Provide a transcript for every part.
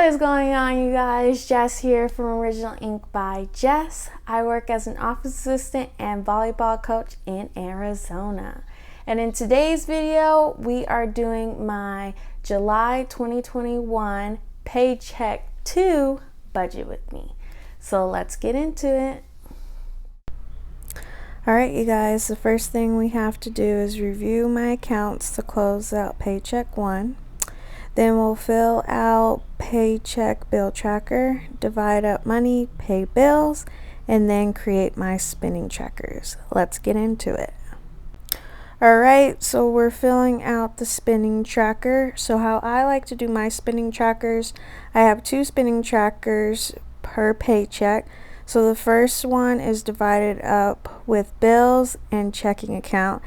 What is going on, you guys? Jess here from Original Ink by Jess. I work as an office assistant and volleyball coach in Arizona. And in today's video, we are doing my July 2021 Paycheck 2 budget with me. So let's get into it. Alright, you guys, the first thing we have to do is review my accounts to close out Paycheck 1. Then we'll fill out Paycheck bill tracker, divide up money, pay bills, and then create my spending trackers. Let's get into it. Alright, so we're filling out the spending tracker. So how I like to do my spending trackers, I have 2 spending trackers per paycheck. So the first one is divided up with bills and checking account.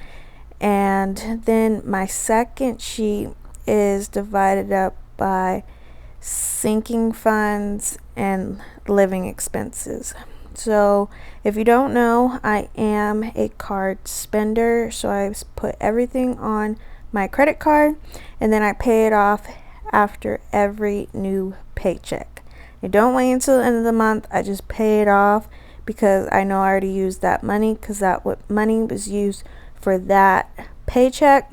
And then my second sheet is divided up by sinking funds and living expenses. So if you don't know, I am a card spender, so I put everything on my credit card and then I pay it off after every new paycheck. I don't wait until the end of the month. I just pay it off because I know I already used that money, because that what money was used for that paycheck.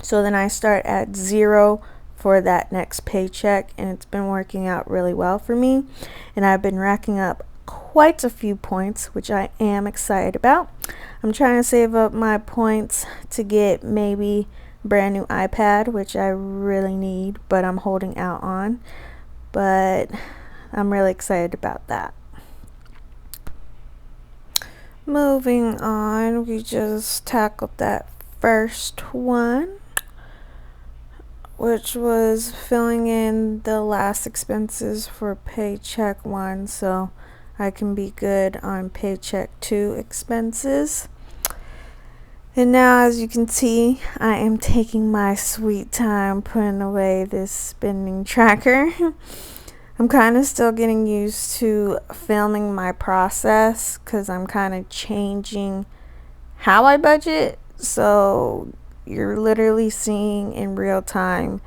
So then I start at 0 for that next paycheck, and it's been working out really well for me. And I've been racking up quite a few points, which I am excited about. I'm trying to save up my points to get maybe a brand new iPad, which I really need, but I'm holding out on. But I'm really excited about that. Moving on, we just tackled that first one, which was filling in the last expenses for Paycheck 1, so I can be good on Paycheck 2 expenses. And now, as you can see, I am taking my sweet time putting away this spending tracker. I'm kind of still getting used to filming my process because I'm kind of changing how I budget. So you're literally seeing in real time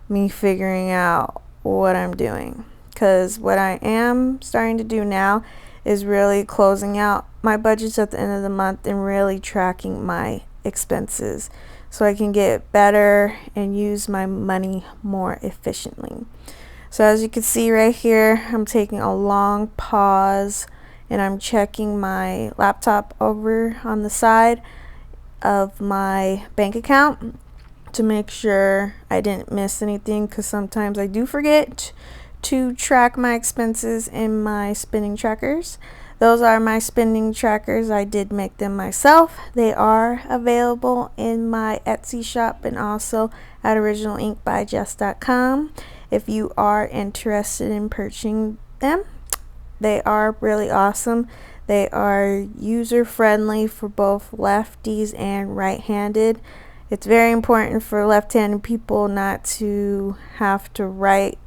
me figuring out what I'm doing. Because what I am starting to do now is really closing out my budgets at the end of the month and really tracking my expenses so I can get better and use my money more efficiently. So as you can see right here, I'm taking a long pause and I'm checking my laptop over on the side of my bank account to make sure I didn't miss anything, because sometimes I do forget to track my expenses in my spending trackers. Those are my spending trackers. I did make them myself. They are available in my Etsy shop and also at originalinkbyjess.com. If you are interested in purchasing them, they are really awesome. They are user friendly for both lefties and right-handed. It's very important for left-handed people not to have to write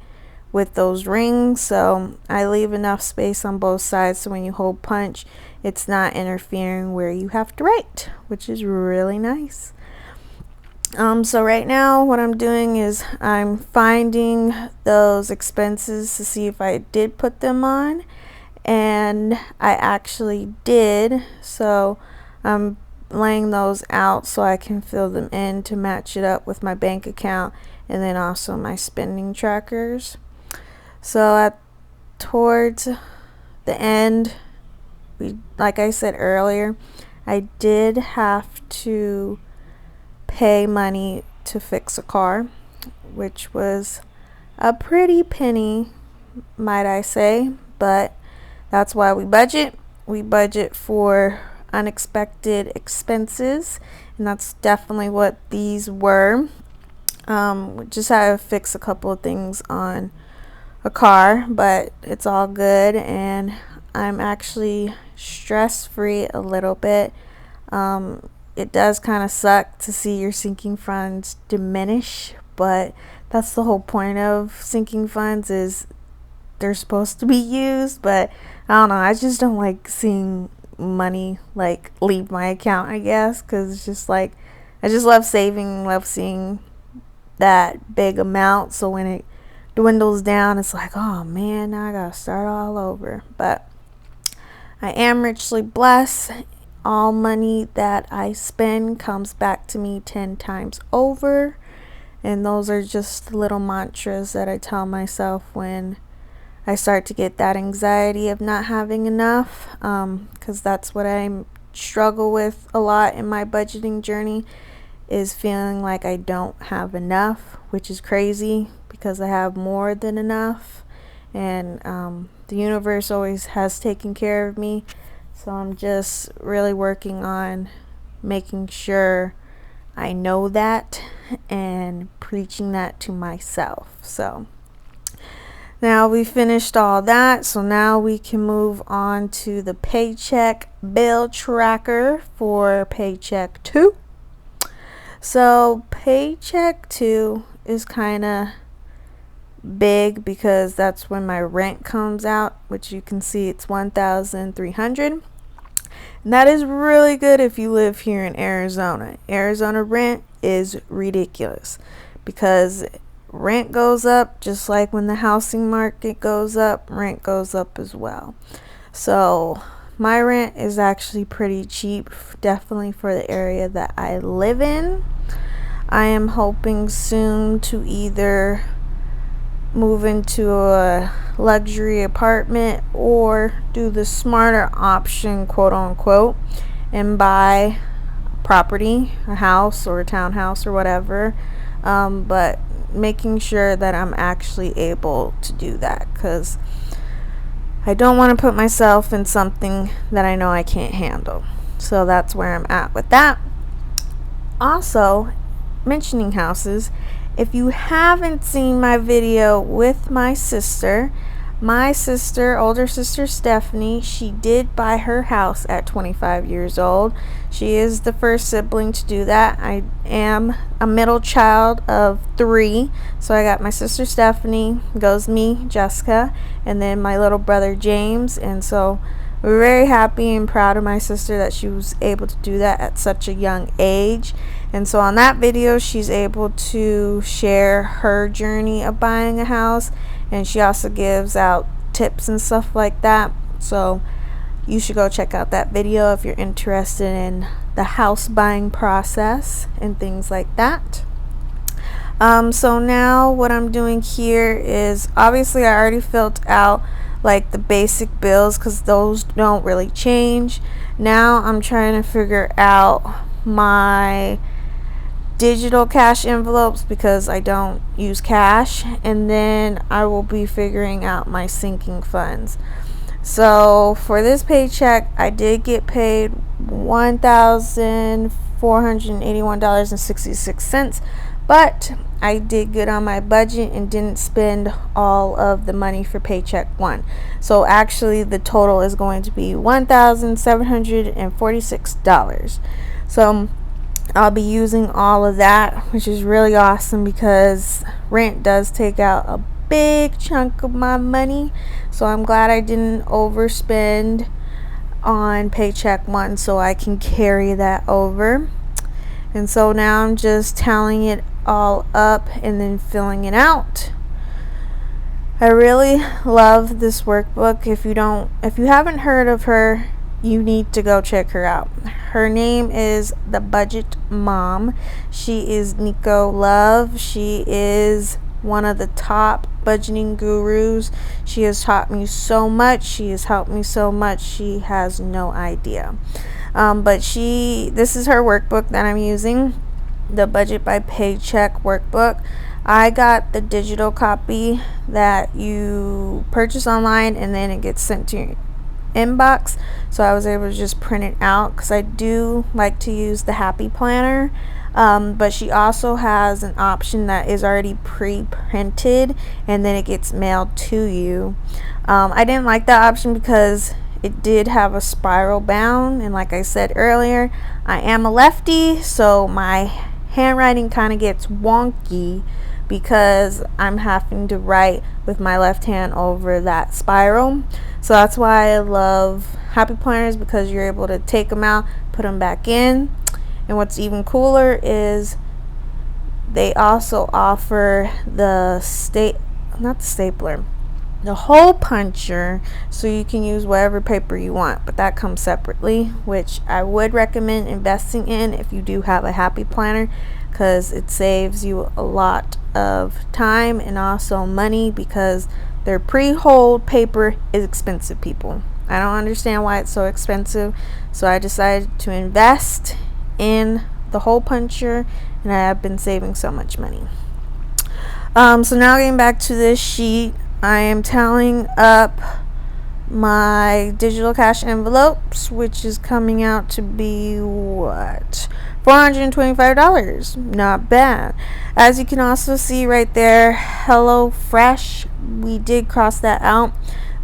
with those rings, so I leave enough space on both sides so when you hold punch, it's not interfering where you have to write, which is really nice. So right now what I'm doing is I'm finding those expenses to see if I did put them on, and I actually did. So I'm laying those out so I can fill them in to match it up with my bank account and then also my spending trackers. So towards the end, like I said earlier, I did have to pay money to fix a car, which was a pretty penny, might I say, but that's why we budget. We budget for unexpected expenses, and that's definitely what these were. We just had to fix a couple of things on a car, but it's all good, and I'm actually stress-free a little bit. It does kind of suck to see your sinking funds diminish, but that's the whole point of sinking funds, is they're supposed to be used. But I don't know, I just don't like seeing money like leave my account, I guess, because it's just like, I just love saving, love seeing that big amount, so when it dwindles down, it's like, oh man, now I gotta start all over. But I am richly blessed. All money that I spend comes back to me 10 times over. And those are just little mantras that I tell myself when I start to get that anxiety of not having enough, because that's what I struggle with a lot in my budgeting journey, is feeling like I don't have enough, which is crazy because I have more than enough, and the universe always has taken care of me. So I'm just really working on making sure I know that and preaching that to myself. So now we finished all that, so now we can move on to the paycheck bill tracker for paycheck 2. So paycheck 2 is kind of big because that's when my rent comes out, which you can see it's $1,300. And that is really good if you live here in Arizona. Arizona rent is ridiculous because rent goes up just like when the housing market goes up, rent goes up as well. So my rent is actually pretty cheap, definitely for the area that I live in. I am hoping soon to either move into a luxury apartment or do the smarter option, quote unquote, and buy property, a house or a townhouse or whatever, but making sure that I'm actually able to do that, because I don't want to put myself in something that I know I can't handle. So that's where I'm at with that. Also, mentioning houses, if you haven't seen my video with my sister, older sister Stephanie, she did buy her house at 25 years old. She is the first sibling to do that. I am a middle child of 3. So I got my sister Stephanie, goes me, Jessica, and then my little brother James. And so we're very happy and proud of my sister that she was able to do that at such a young age. And so on that video, she's able to share her journey of buying a house, and she also gives out tips and stuff like that. So you should go check out that video if you're interested in the house buying process and things like that. So now what I'm doing here is, obviously I already filled out like the basic bills because those don't really change. Now I'm trying to figure out my digital cash envelopes because I don't use cash, and then I will be figuring out my sinking funds. So for this paycheck, I did get paid $1,481.66, but I did good on my budget and didn't spend all of the money for paycheck 1. So actually the total is going to be $1,746. So I'll be using all of that, which is really awesome because rent does take out a big chunk of my money. So I'm glad I didn't overspend on paycheck 1 so I can carry that over. And so now I'm just tallying it all up and then filling it out. I really love this workbook. If you haven't heard of her, you need to go check her out. Her name is the Budget Mom. She is Nico Love. She is one of the top budgeting gurus. She has taught me so much. She has helped me so much. She has no idea. But this is her workbook that I'm using, the Budget by Paycheck workbook. I got the digital copy that you purchase online and then it gets sent to your inbox, so I was able to just print it out because I do like to use the Happy Planner, but she also has an option that is already pre-printed and then it gets mailed to you. I didn't like that option because it did have a spiral bound, and like I said earlier, I am a lefty, so my handwriting kind of gets wonky because I'm having to write with my left hand over that spiral. So that's why I love Happy Planners, because you're able to take them out, put them back in. And what's even cooler is they also offer the state not the stapler, the hole puncher, so you can use whatever paper you want, but that comes separately, which I would recommend investing in if you do have a happy planner, because it saves you a lot of time and also money, because their pre-holed paper is expensive, people. I don't understand why it's so expensive, so I decided to invest in the hole puncher, and I have been saving so much money. So now getting back to this sheet, I am tallying up my digital cash envelopes, which is coming out to be what? $425. Not bad. As you can also see right there, HelloFresh, we did cross that out.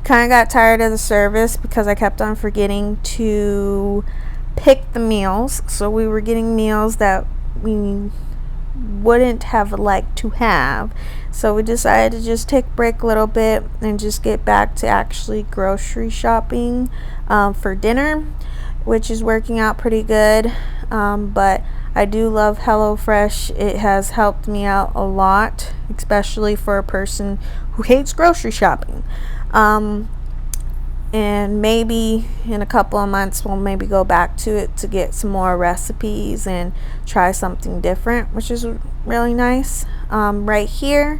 Kind of got tired of the service because I kept on forgetting to pick the meals. So we were getting meals that we wouldn't have liked to have, so we decided to just take a break a little bit and just get back to actually grocery shopping for dinner, which is working out pretty good. But I do love HelloFresh. It has helped me out a lot, especially for a person who hates grocery shopping. And maybe in a couple of months we'll maybe go back to it to get some more recipes and try something different, which is really nice. Right here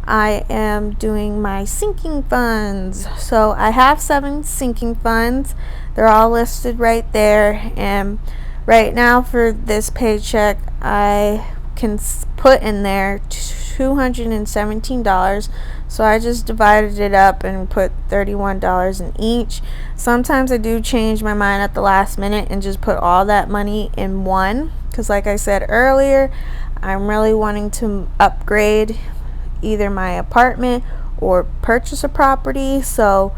I am doing my sinking funds. So I have 7 sinking funds. They're all listed right there, and right now for this paycheck I can put in there $217. So I just divided it up and put $31 in each. Sometimes I do change my mind at the last minute and just put all that money in one, because like I said earlier, I'm really wanting to upgrade either my apartment or purchase a property. So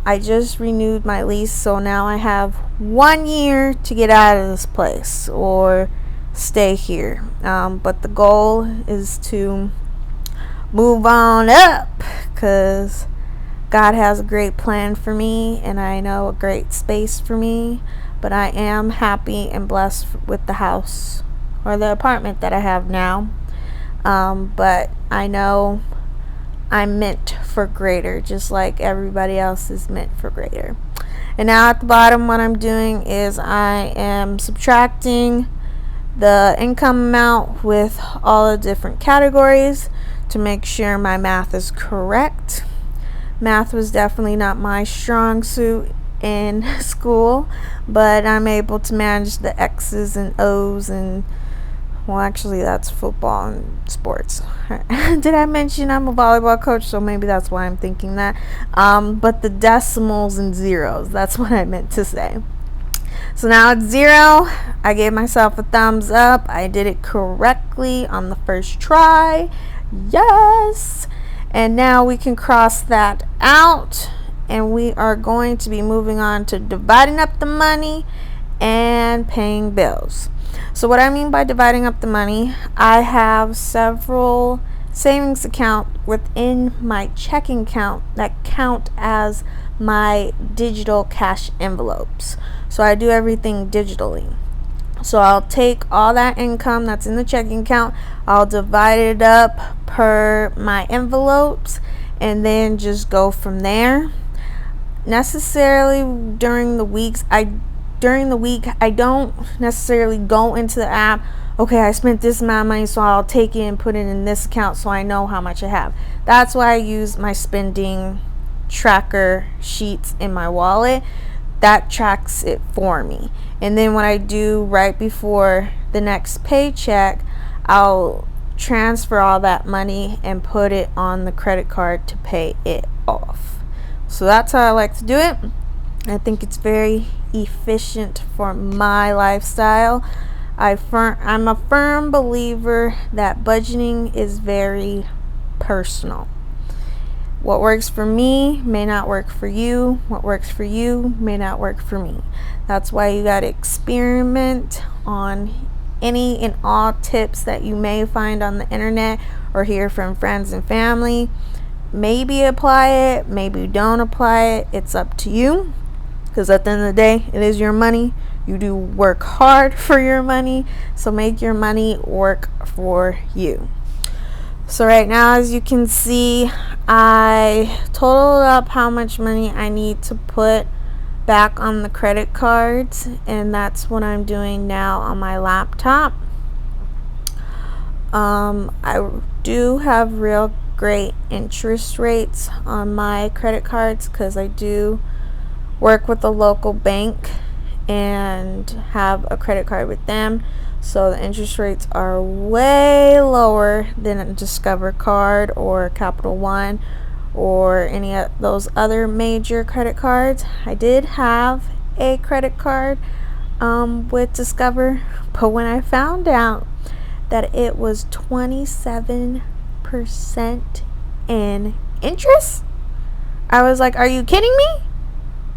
I just renewed my lease, so now I have 1 year to get out of this place or stay here. But the goal is to move on up, because God has a great plan for me and I know a great space for me. But I am happy and blessed with the house or the apartment that I have now. But I know I'm meant for greater, just like everybody else is meant for greater. And now at the bottom, what I'm doing is I am subtracting the income amount with all the different categories to make sure my math is correct. Math was definitely not my strong suit in school, but I'm able to manage the X's and O's, and well, actually that's football and sports. Did I mention I'm a volleyball coach? So maybe that's why I'm thinking that. But the decimals and zeros, that's what I meant to say. So now it's 0. I gave myself a thumbs up. I did it correctly on the first try. Yes. And now we can cross that out, and we are going to be moving on to dividing up the money and paying bills. So what I mean by dividing up the money, I have several savings accounts within my checking account that count as my digital cash envelopes. So I do everything digitally. So I'll take all that income that's in the checking account, I'll divide it up per my envelopes, and then just go from there. Necessarily during the week I don't necessarily go into the app, okay, I spent this amount of money, so I'll take it and put it in this account so I know how much I have. That's why I use my spending tracker sheets in my wallet. That tracks it for me. And then what I do right before the next paycheck, I'll transfer all that money and put it on the credit card to pay it off. So that's how I like to do it. I think it's very efficient for my lifestyle. I'm a firm believer that budgeting is very personal. What works for me may not work for you. What works for you may not work for me. That's why you got to experiment on any and all tips that you may find on the internet or hear from friends and family. Maybe apply it, maybe don't apply it. It's up to you, because at the end of the day, it is your money. You do work hard for your money, so make your money work for you. So right now, as you can see, I totaled up how much money I need to put back on the credit cards, and that's what I'm doing now on my laptop. I do have real great interest rates on my credit cards because I do work with a local bank and have a credit card with them, so the interest rates are way lower than a Discover card or Capital One or any of those other major credit cards. I did have a credit card with Discover, but when I found out that it was 27% in interest, I was like, are you kidding me?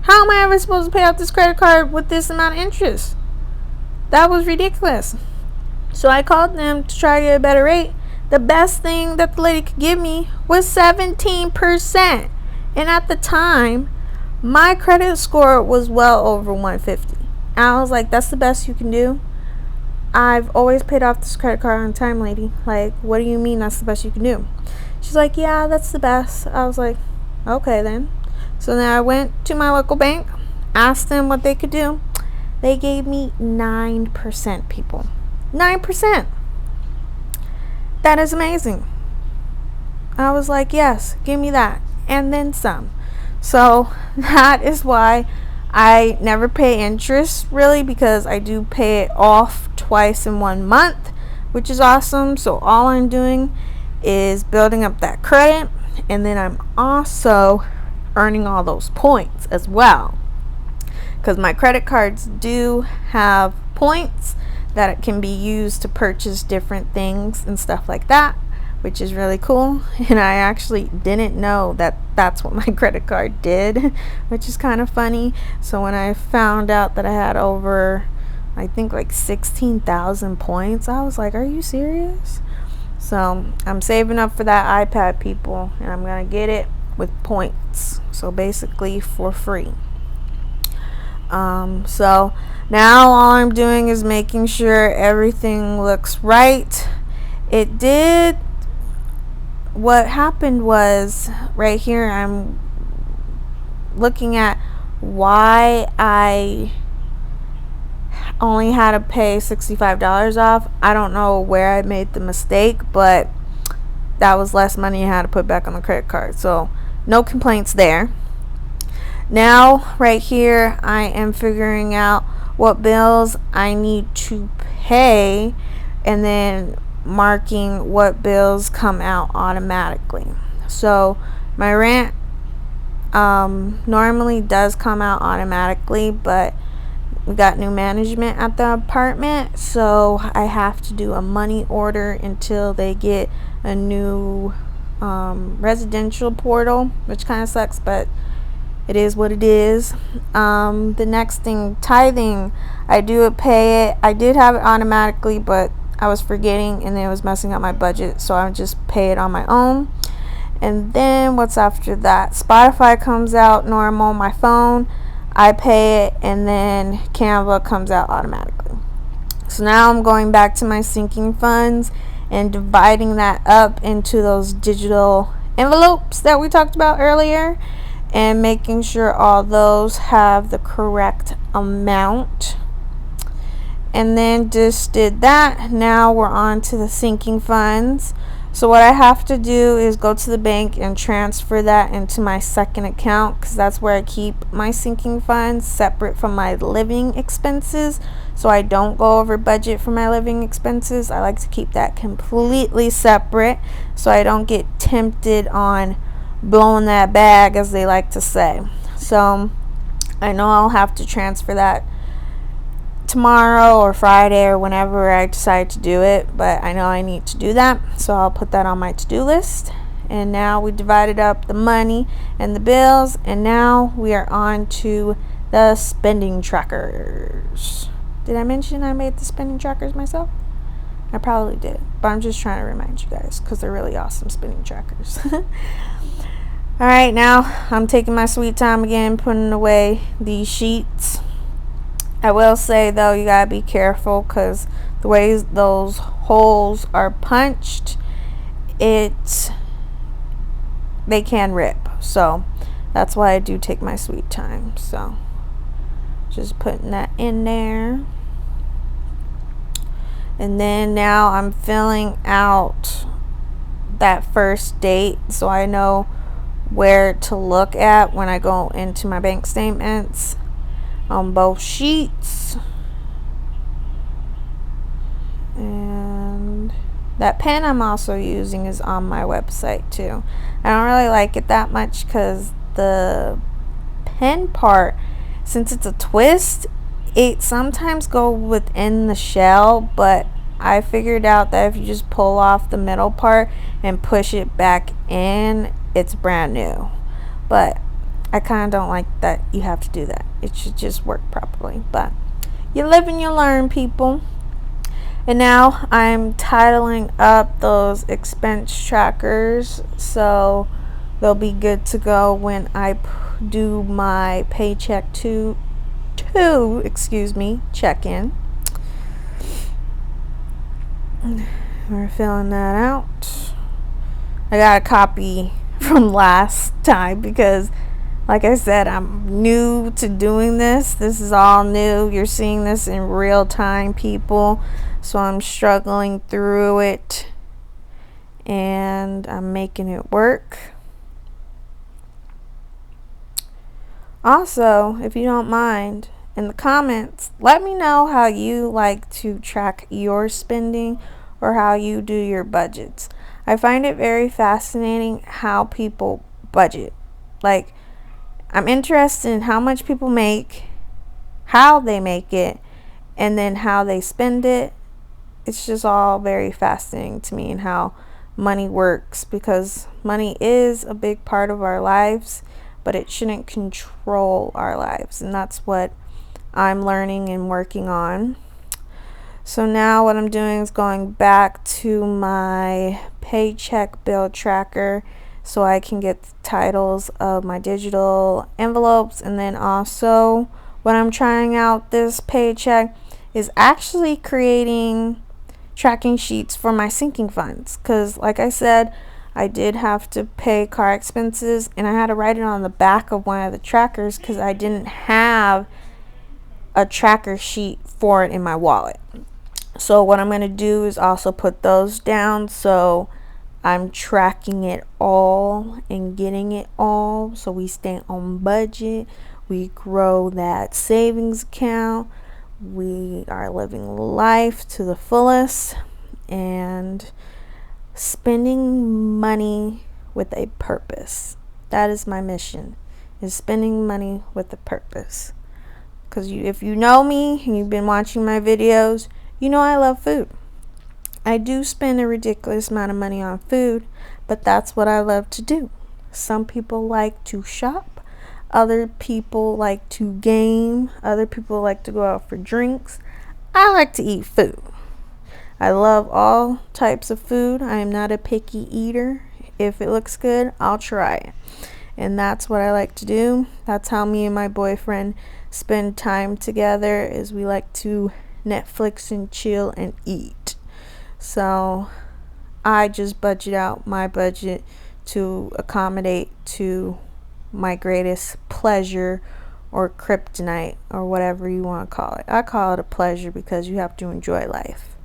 How am I ever supposed to pay off this credit card with this amount of interest? That was ridiculous. So I called them to try to get a better rate. The best thing that the lady could give me was 17%. And at the time, my credit score was well over 150. And I was like, that's the best you can do? I've always paid off this credit card on time, lady. Like, what do you mean that's the best you can do? She's like, yeah, that's the best. I was like, okay then. So then I went to my local bank, asked them what they could do. They gave me 9%, people. 9%. That is amazing. I was like, yes, give me that. And then some. So that is why I never pay interest, really, because I do pay it off twice in 1 month, which is awesome. So all I'm doing is building up that credit, and then I'm also earning all those points as well, because my credit cards do have points that it can be used to purchase different things and stuff like that, which is really cool. And I actually didn't know that that's what my credit card did, which is kind of funny. So when I found out that I had over, I think, like 16,000 points, I was like, are you serious? So I'm saving up for that iPad, people, and I'm gonna get it with points, so basically for free. So now all I'm doing is making sure everything looks right. It did. What happened was, right here I'm looking at why I only had to pay $65 off. I don't know where I made the mistake, but that was less money I had to put back on the credit card, so no complaints there. Now right here I am figuring out what bills I need to pay, and then marking what bills come out automatically. So my rent normally does come out automatically, but we got new management at the apartment, so I have to do a money order until they get a new residential portal, which kind of sucks, but it is what it is. The next thing, tithing, I do pay it. I did have it automatically, but I was forgetting and it was messing up my budget, so I would just pay it on my own. And then what's after that? Spotify comes out normal. My phone, I pay it, and then Canva comes out automatically. So now I'm going back to my sinking funds and dividing that up into those digital envelopes that we talked about earlier, and making sure all those have the correct amount. And then just did that. Now we're on to the sinking funds. So what I have to do is go to the bank and transfer that into my second account, because that's where I keep my sinking funds separate from my living expenses, so I don't go over budget for my living expenses. I like to keep that completely separate so I don't get tempted on blowing that bag, as they like to say. So I know I'll have to transfer that tomorrow or Friday or whenever I decide to do it, but I know I need to do that, so I'll put that on my to-do list. And now we divided up the money and the bills, and now we are on to the spending trackers. Did I mention I made the spending trackers myself? I probably did, but I'm just trying to remind you guys because they're really awesome spending trackers. Alright, now I'm taking my sweet time again, putting away these sheets. I will say though, you gotta be careful, because the way those holes are punched, they can rip. So that's why I do take my sweet time. So just putting that in there. And then now I'm filling out that first date so I know where to look at when I go into my bank statements on both sheets. And that pen I'm also using is on my website too. I don't really like it that much because the pen part, since it's a twist, it sometimes go within the shell, but I figured out that if you just pull off the middle part and push it back in, it's brand new. But I kind of don't like that you have to do that. It should just work properly. But you live and you learn, people. And now I'm titling up those expense trackers so they'll be good to go when I do my Paycheck 2 check-in. We're filling that out. I got a copy from last time because, like I said, I'm new to doing this. This is all new. You're seeing this in real time, people. So I'm struggling through it and I'm making it work. Also, if you don't mind, in the comments, let me know how you like to track your spending or how you do your budgets. I find it very fascinating how people budget. Like, I'm interested in how much people make, how they make it, and then how they spend it. It's just all very fascinating to me and how money works, because money is a big part of our lives, but it shouldn't control our lives, and that's what I'm learning and working on. So now what I'm doing is going back to my Paycheck bill tracker so I can get the titles of my digital envelopes. And then also when I'm trying out this Paycheck is actually creating tracking sheets for my sinking funds, because like I said, I did have to pay car expenses and I had to write it on the back of one of the trackers because I didn't have a tracker sheet for it in my wallet. So what I'm going to do is also put those down so I'm tracking it all and getting it all, so we stay on budget, we grow that savings account, we are living life to the fullest and spending money with a purpose. That is my mission, is spending money with a purpose. Because if you know me and you've been watching my videos, you know I love food. I do spend a ridiculous amount of money on food, but that's what I love to do. Some people like to shop. Other people like to game. Other people like to go out for drinks. I like to eat food. I love all types of food. I am not a picky eater. If it looks good, I'll try it. And that's what I like to do. That's how me and my boyfriend spend time together, is we like to Netflix and chill and eat. So I just budget out my budget to accommodate to my greatest pleasure or kryptonite or whatever you want to call it. I call it a pleasure because you have to enjoy life.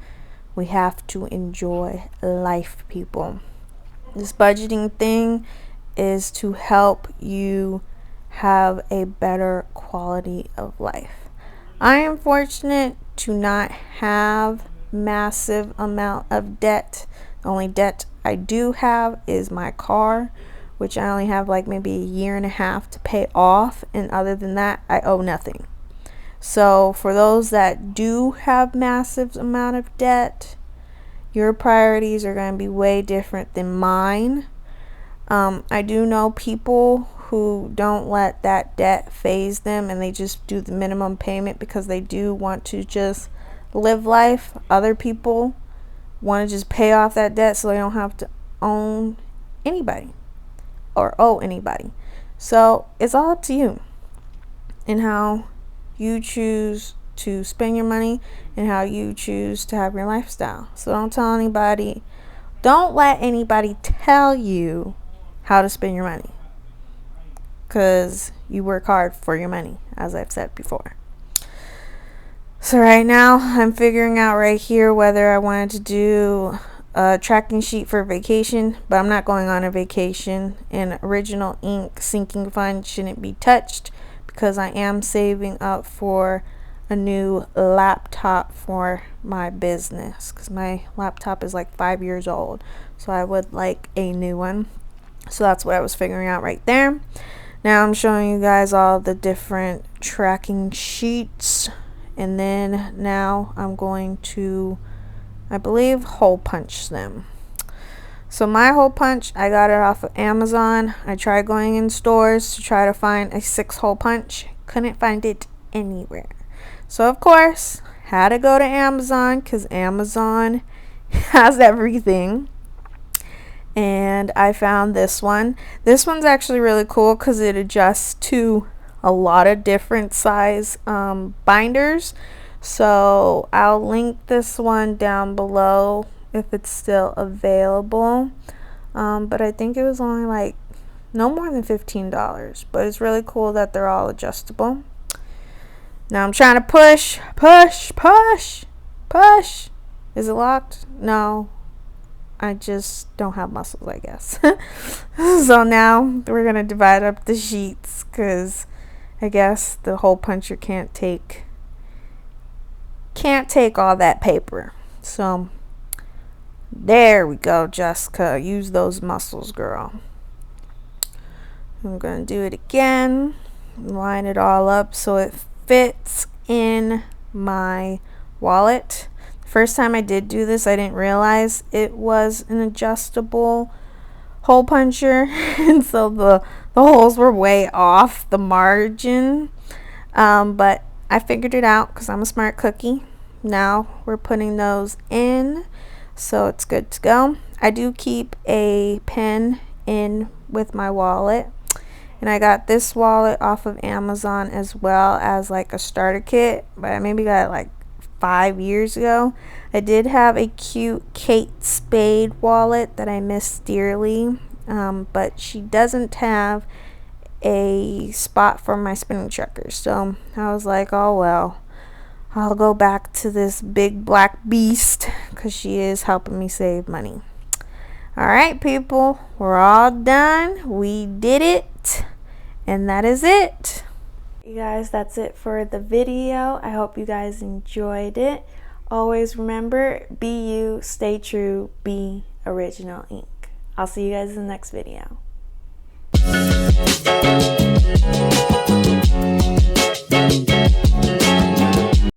We have to enjoy life, people. This budgeting thing is to help you have a better quality of life. I am fortunate to not have massive amount of debt. The only debt I do have is my car, which I only have like maybe a year and a half to pay off, and other than that I owe nothing. So for those that do have massive amount of debt, your priorities are going to be way different than mine. I do know people who don't let that debt phase them and they just do the minimum payment because they do want to just live life. Other people want to just pay off that debt so they don't have to own anybody or owe anybody. So it's all up to you and how you choose to spend your money and how you choose to have your lifestyle. So don't tell anybody Don't let anybody tell you how to spend your money, because you work hard for your money, as I've said before. So right now I'm figuring out right here whether I wanted to do a tracking sheet for vacation, but I'm not going on a vacation, and original ink sinking fund shouldn't be touched because I am saving up for a new laptop for my business, because my laptop is like 5 years old, so I would like a new one. So that's what I was figuring out right there. Now I'm showing you guys all the different tracking sheets, and then now I'm going to, I believe, hole punch them. So my hole punch, I got it off of Amazon. I tried going in stores to try to find a 6-hole punch. Couldn't find it anywhere. So of course, had to go to Amazon, because Amazon has everything. And I found this one. This one's actually really cool because it adjusts to a lot of different size binders. So I'll link this one down below if it's still available. But I think it was only like no more than $15. But it's really cool that they're all adjustable. Now I'm trying to push. Is it locked? No. I just don't have muscles, I guess. So now we're going to divide up the sheets, because I guess the hole puncher can't take all that paper. So there we go, Jessica. Use those muscles, girl. I'm going to do it again. Line it all up so it fits in my wallet. First time I did do this, I didn't realize it was an adjustable hole puncher, and so the holes were way off the margin, but I figured it out because I'm a smart cookie. Now we're putting those in, so it's good to go. I do keep a pen in with my wallet, and I got this wallet off of Amazon as well as like a starter kit, but I maybe got it like 5 years ago. I did have a cute Kate Spade wallet that I miss dearly, but she doesn't have a spot for my spinning checkers, so I was like, oh well, I'll go back to this big black beast because she is helping me save money. Alright people, we're all done. We did it, and that is it. You guys, that's it for the video. I hope you guys enjoyed it. Always remember, be you, stay true, be original ink. I'll see you guys in the next video.